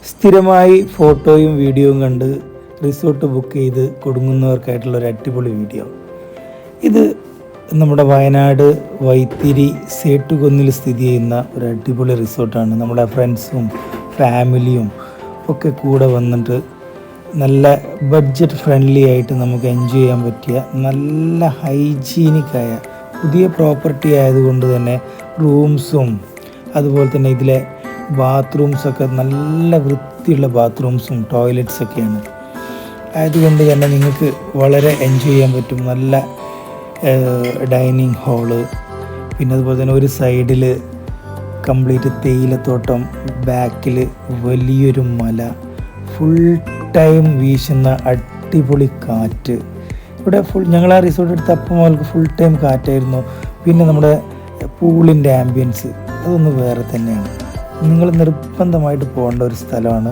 സ്ഥിരമായി ഫോട്ടോയും വീഡിയോയും കണ്ട് റിസോർട്ട് ബുക്ക് ചെയ്ത് കൊടുങ്ങുന്നവർക്കായിട്ടുള്ള ഒരു അടിപൊളി വീഡിയോ. ഇത് നമ്മുടെ വയനാട് വൈത്തിരി സേട്ടുകുന്നിൽ സ്ഥിതി ചെയ്യുന്ന ഒരു അടിപൊളി റിസോർട്ടാണ്. നമ്മുടെ ഫ്രണ്ട്സും ഫാമിലിയും ഒക്കെ കൂടെ വന്നിട്ട് നല്ല ബഡ്ജറ്റ് ഫ്രണ്ട്ലി ആയിട്ട് നമുക്ക് എൻജോയ് ചെയ്യാൻ പറ്റിയ നല്ല ഹൈജീനിക്കായ പുതിയ പ്രോപ്പർട്ടി ആയതുകൊണ്ട് തന്നെ റൂംസും അതുപോലെ തന്നെ ഇതിലെ ബാത്റൂംസൊക്കെ നല്ല വൃത്തിയുള്ള ബാത്റൂംസും ടോയ്ലറ്റ്സൊക്കെയാണ്. ആയതുകൊണ്ട് തന്നെ നിങ്ങൾക്ക് വളരെ എൻജോയ് ചെയ്യാൻ പറ്റും. നല്ല ഡൈനിങ് ഹാള്, പിന്നെ അതുപോലെ തന്നെ ഒരു സൈഡിൽ കംപ്ലീറ്റ് തേയിലത്തോട്ടം, ബാക്കിൽ വലിയൊരു മല, ഫുൾ ടൈം വീശുന്ന അടിപൊളി കാറ്റ്. ഇവിടെ ഞങ്ങൾ ആ റിസോർട്ട് എടുത്ത് അപ്പം മുതൽക്ക് ഫുൾ ടൈം കാറ്റായിരുന്നു. പിന്നെ നമ്മുടെ പൂളിൻ്റെ ആംബിയൻസ് അതൊന്ന് വേറെ തന്നെയാണ്. നിങ്ങൾ നിർബന്ധമായിട്ട് പോകേണ്ട ഒരു സ്ഥലമാണ്